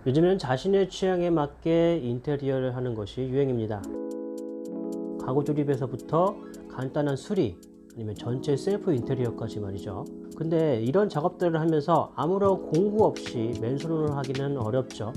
요즘에는 자신의 취향에 맞게 인테리어를 하는 것이 유행입니다. 가구 조립에서부터 간단한 수리, 아니면 전체 셀프 인테리어까지 말이죠. 근데 이런 작업들을 하면서 아무런 공구 없이 맨손으로 하기는 어렵죠.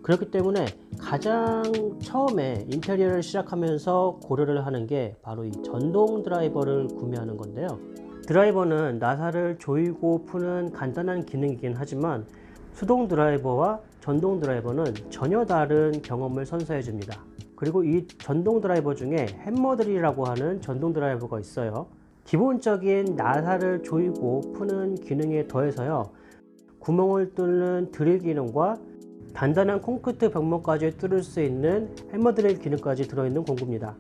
그렇기 때문에 가장 처음에 인테리어를 시작하면서 고려를 하는 게 바로 이 전동 드라이버를 구매하는 건데요. 드라이버는 나사를 조이고 푸는 간단한 기능이긴 하지만 수동 드라이버와 전동 드라이버는 전혀 다른 경험을 선사해 줍니다. 그리고 이 전동 드라이버 중에 햄머드릴이라고 하는 전동 드라이버가 있어요. 기본적인 나사를 조이고 푸는 기능에 더해서요, 구멍을 뚫는 드릴 기능과 단단한 콘크리트 벽면까지 뚫을 수 있는 햄머드릴 기능까지 들어있는 공구입니다.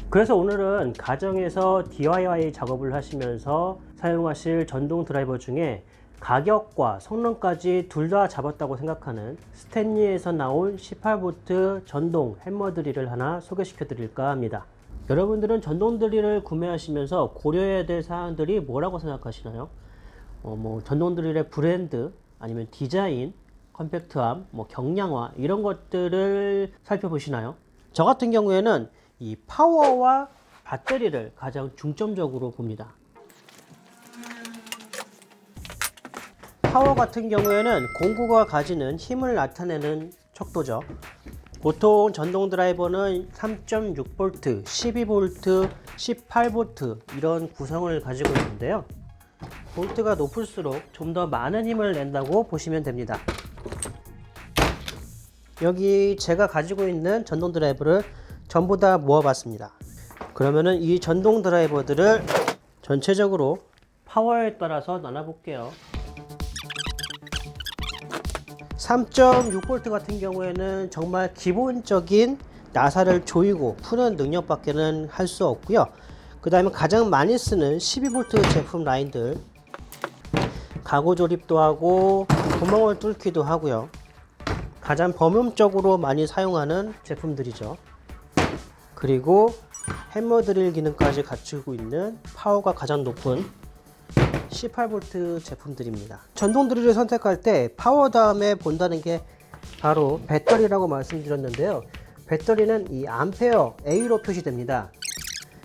그래서 오늘은 가정에서 DIY 작업을 하시면서 사용하실 전동 드라이버 중에 가격과 성능까지 둘 다 잡았다고 생각하는 스탠리에서 나온 18V 전동 햄머드릴을 하나 소개시켜 드릴까 합니다. 여러분들은 전동 드릴을 구매하시면서 고려해야 될 사항들이 뭐라고 생각하시나요? 전동 드릴의 브랜드, 아니면 디자인, 컴팩트함, 경량화 이런 것들을 살펴보시나요? 저 같은 경우에는 이 파워와 배터리를 가장 중점적으로 봅니다. 파워 같은 경우에는 공구가 가지는 힘을 나타내는 척도죠. 보통 전동 드라이버는 3.6V, 12V, 18V 이런 구성을 가지고 있는데요. 볼트가 높을수록 좀 더 많은 힘을 낸다고 보시면 됩니다. 여기 제가 가지고 있는 전동 드라이버를 전부 다 모아봤습니다. 그러면은 이 전동 드라이버들을 전체적으로 파워에 따라서 나눠볼게요. 3.6V 같은 경우에는 정말 기본적인 나사를 조이고 푸는 능력밖에는 할 수 없고요. 그 다음에 가장 많이 쓰는 12V 제품 라인들, 가구 조립도 하고 구멍을 뚫기도 하고요. 가장 범용적으로 많이 사용하는 제품들이죠. 그리고 햄머드릴 기능까지 갖추고 있는 파워가 가장 높은 18V 제품들입니다. 전동 드릴을 선택할 때 파워 다음에 본다는 게 바로 배터리라고 말씀드렸는데요. 배터리는 이 암페어 A로 표시됩니다.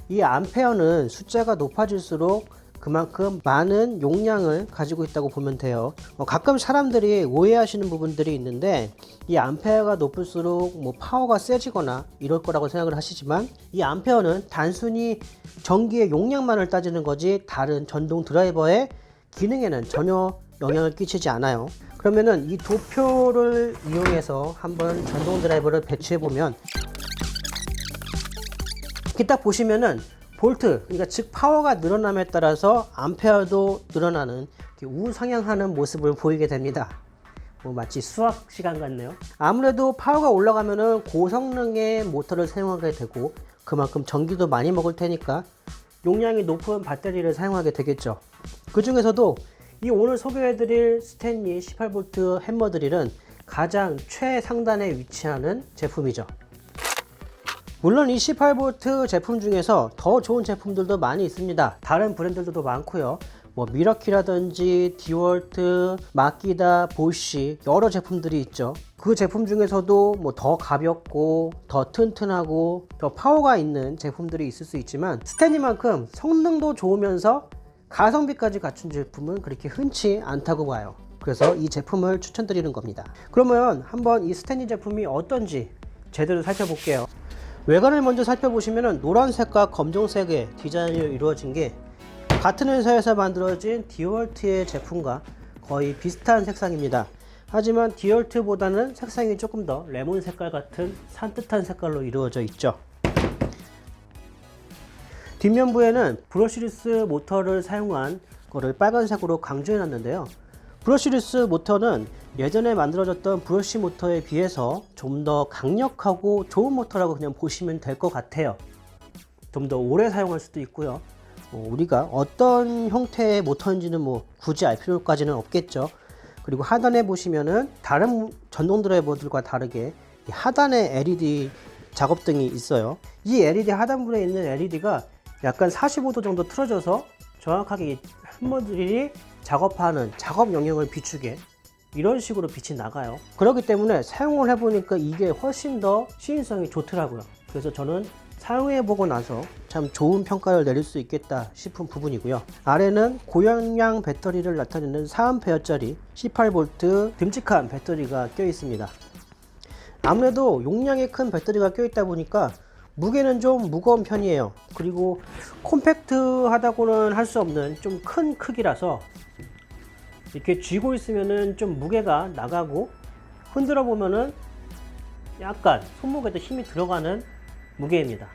이 암페어는 숫자가 높아질수록 그만큼 많은 용량을 가지고 있다고 보면 돼요. 가끔 사람들이 오해하시는 부분들이 있는데, 이 암페어가 높을수록 파워가 세지거나 이럴 거라고 생각을 하시지만, 이 암페어는 단순히 전기의 용량만을 따지는 거지 다른 전동 드라이버의 기능에는 전혀 영향을 끼치지 않아요. 그러면은 이 도표를 이용해서 한번 전동 드라이버를 배치해 보면, 이렇게 딱 보시면은 볼트, 그러니까 즉 파워가 늘어남에 따라서 암페어도 늘어나는 우상향하는 모습을 보이게 됩니다. 마치 수학 시간 같네요. 아무래도 파워가 올라가면은 고성능의 모터를 사용하게 되고 그만큼 전기도 많이 먹을 테니까 용량이 높은 배터리를 사용하게 되겠죠. 그 중에서도 이 오늘 소개해드릴 스탠리 18V 햄머드릴은 가장 최상단에 위치하는 제품이죠. 물론 이 18V 제품 중에서 더 좋은 제품들도 많이 있습니다. 다른 브랜드들도 많고요. 미러키라든지 디월트, 마키다, 보쉬 여러 제품들이 있죠. 그 제품 중에서도 더 가볍고 더 튼튼하고 더 파워가 있는 제품들이 있을 수 있지만, 스탠리만큼 성능도 좋으면서 가성비까지 갖춘 제품은 그렇게 흔치 않다고 봐요. 그래서 이 제품을 추천드리는 겁니다. 그러면 한번 이 스탠리 제품이 어떤지 제대로 살펴볼게요. 외관을 먼저 살펴보시면 노란색과 검정색의 디자인으로 이루어진 게 같은 회사에서 만들어진 디월트의 제품과 거의 비슷한 색상입니다. 하지만 디월트보다는 색상이 조금 더 레몬 색깔 같은 산뜻한 색깔로 이루어져 있죠. 뒷면부에는 브러쉬리스 모터를 사용한 거를 빨간색으로 강조해 놨는데요. 브러쉬리스 모터는 예전에 만들어졌던 브러쉬 모터에 비해서 좀 더 강력하고 좋은 모터라고 그냥 보시면 될 것 같아요. 좀 더 오래 사용할 수도 있고요. 우리가 어떤 형태의 모터인지는 굳이 알 필요까지는 없겠죠. 그리고 하단에 보시면은 다른 전동 드라이버들과 다르게 하단에 LED 작업등이 있어요. 이 LED 하단부에 있는 LED가 약간 45도 정도 틀어져서 정확하게 햄머드릴이 작업하는 작업 영역을 비추게 이런 식으로 빛이 나가요. 그렇기 때문에 사용을 해보니까 이게 훨씬 더 시인성이 좋더라고요. 그래서 저는 사용해보고 나서 참 좋은 평가를 내릴 수 있겠다 싶은 부분이고요. 아래는 고용량 배터리를 나타내는 4A짜리 18V 듬직한 배터리가 껴 있습니다. 아무래도 용량이 큰 배터리가 껴 있다 보니까 무게는 좀 무거운 편이에요. 그리고 콤팩트하다고는 할 수 없는 좀 큰 크기라서 이렇게 쥐고 있으면은 좀 무게가 나가고 흔들어 보면은 약간 손목에도 힘이 들어가는 무게입니다.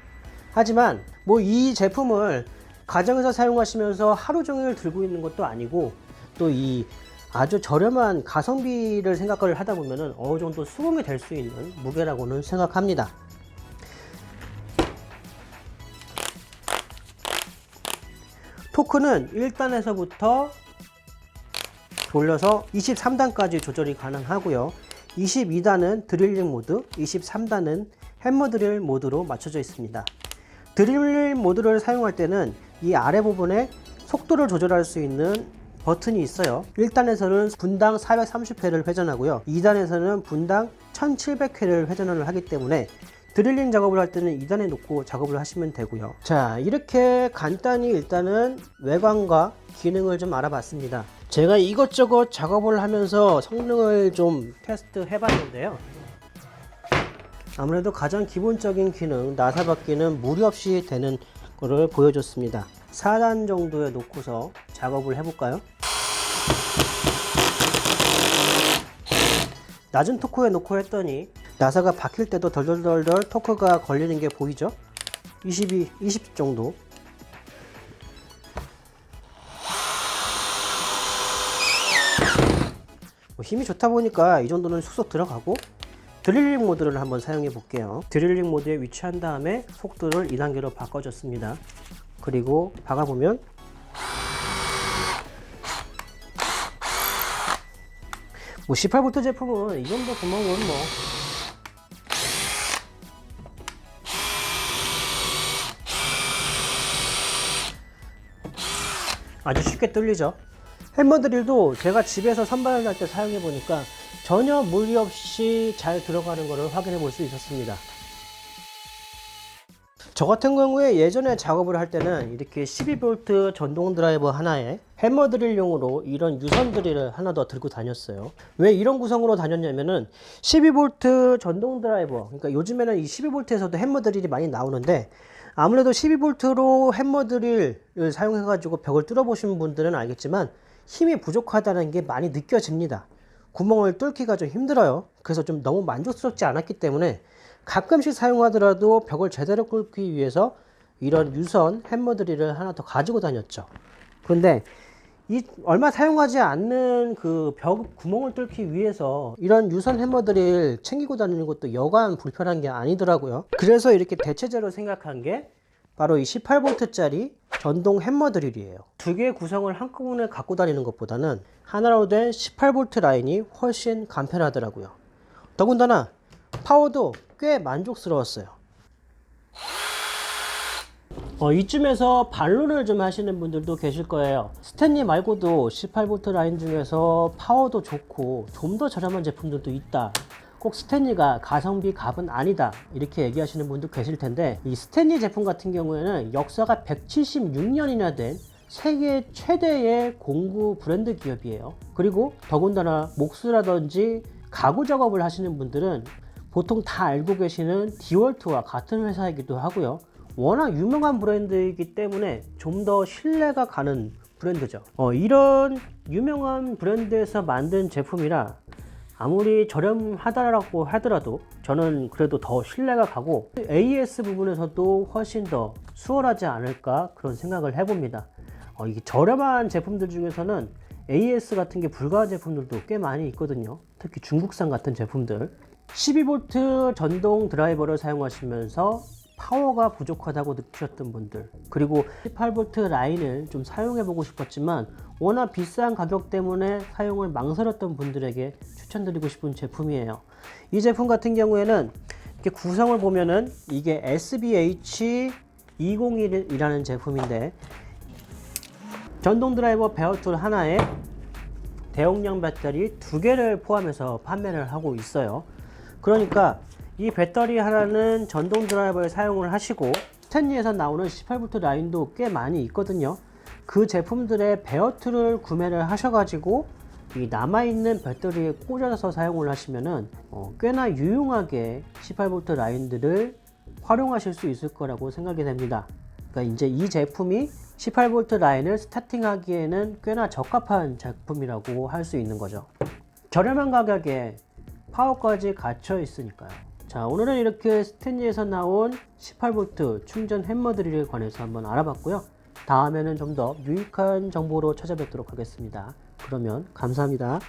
하지만 뭐 이 제품을 가정에서 사용하시면서 하루 종일 들고 있는 것도 아니고 또 이 아주 저렴한 가성비를 생각을 하다 보면은 어느 정도 수긍이 될 수 있는 무게라고는 생각합니다. 토크는 1단에서부터 돌려서 23단까지 조절이 가능하고요. 22단은 드릴링 모드, 23단은 해머 드릴 모드로 맞춰져 있습니다. 드릴링 모드를 사용할 때는 이 아래 부분에 속도를 조절할 수 있는 버튼이 있어요. 1단에서는 분당 430회를 회전하고요. 2단에서는 분당 1700회를 회전을 하기 때문에 드릴링 작업을 할 때는 2단에 놓고 작업을 하시면 되고요. 자, 이렇게 간단히 일단은 외관과 기능을 좀 알아봤습니다. 제가 이것저것 작업을 하면서 성능을 좀 테스트 해봤는데요. 아무래도 가장 기본적인 기능 나사 바퀴는 무리 없이 되는 거를 보여줬습니다. 4단 정도에 놓고서 작업을 해볼까요? 낮은 토크에 놓고 했더니 나사가 박힐 때도 덜덜덜덜 토크가 걸리는 게 보이죠? 20 정도. 힘이 좋다 보니까 이 정도는 쑥쑥 들어가고, 드릴링 모드를 한번 사용해 볼게요. 드릴링 모드에 위치한 다음에 속도를 2단계로 바꿔줬습니다. 그리고 박아보면 뭐 18V 제품은 이 정도 구멍은 뭐 아주 쉽게 뚫리죠. 해머 드릴도 제가 집에서 선반을 할 때 사용해 보니까 전혀 무리 없이 잘 들어가는 것을 확인해 볼 수 있었습니다. 저 같은 경우에 예전에 작업을 할 때는 이렇게 12V 전동 드라이버 하나에 해머 드릴용으로 이런 유선 드릴을 하나 더 들고 다녔어요. 왜 이런 구성으로 다녔냐면은 12V 전동 드라이버, 그러니까 요즘에는 이 12V에서도 해머 드릴이 많이 나오는데, 아무래도 12V로 해머 드릴을 사용해 가지고 벽을 뚫어 보신 분들은 알겠지만 힘이 부족하다는 게 많이 느껴집니다. 구멍을 뚫기가 좀 힘들어요. 그래서 좀 너무 만족스럽지 않았기 때문에 가끔씩 사용하더라도 벽을 제대로 뚫기 위해서 이런 유선 해머 드릴을 하나 더 가지고 다녔죠. 그런데 이 얼마 사용하지 않는 그 벽 구멍을 뚫기 위해서 이런 유선 해머 드릴 챙기고 다니는 것도 여간 불편한 게 아니더라고요. 그래서 이렇게 대체제로 생각한 게 바로 이 18V짜리 전동 해머 드릴이에요. 두 개의 구성을 한꺼번에 갖고 다니는 것보다는 하나로 된 18V 라인이 훨씬 간편하더라고요. 더군다나 파워도 꽤 만족스러웠어요. 이쯤에서 반론을 좀 하시는 분들도 계실 거예요. 스탠리 말고도 18V 라인 중에서 파워도 좋고 좀 더 저렴한 제품들도 있다. 꼭 스탠리가 가성비 갑은 아니다, 이렇게 얘기하시는 분도 계실 텐데, 이 스탠리 제품 같은 경우에는 역사가 176년이나 된 세계 최대의 공구 브랜드 기업이에요. 그리고 더군다나 목수라든지 가구 작업을 하시는 분들은 보통 다 알고 계시는 디월트와 같은 회사이기도 하고요. 워낙 유명한 브랜드이기 때문에 좀 더 신뢰가 가는 브랜드죠. 이런 유명한 브랜드에서 만든 제품이라 아무리 저렴하다라고 하더라도 저는 그래도 더 신뢰가 가고 AS 부분에서도 훨씬 더 수월하지 않을까, 그런 생각을 해봅니다. 이게 저렴한 제품들 중에서는 AS 같은 게 불가한 제품들도 꽤 많이 있거든요. 특히 중국산 같은 제품들. 12V 전동 드라이버를 사용하시면서 파워가 부족하다고 느끼셨던 분들, 그리고 18V 라인을 좀 사용해 보고 싶었지만 워낙 비싼 가격 때문에 사용을 망설였던 분들에게 추천드리고 싶은 제품이에요. 이 제품 같은 경우에는 이렇게 구성을 보면은 이게 SBH201이라는 제품인데, 전동 드라이버 베어 툴 하나에 대용량 배터리 2개를 포함해서 판매를 하고 있어요. 그러니까 이 배터리 하나는 전동 드라이버에 사용을 하시고 스탠리에서 나오는 18V 라인도 꽤 많이 있거든요. 그 제품들의 베어툴을 구매를 하셔가지고 이 남아있는 배터리에 꽂아서 사용을 하시면은 꽤나 유용하게 18V 라인들을 활용하실 수 있을 거라고 생각이 됩니다. 그러니까 이제 이 제품이 18V 라인을 스타팅하기에는 꽤나 적합한 제품이라고 할 수 있는 거죠. 저렴한 가격에 파워까지 갖춰 있으니까요. 자, 오늘은 이렇게 스탠리에서 나온 18V 충전 햄머 드릴에 관해서 한번 알아봤고요. 다음에는 좀 더 유익한 정보로 찾아뵙도록 하겠습니다. 그러면 감사합니다.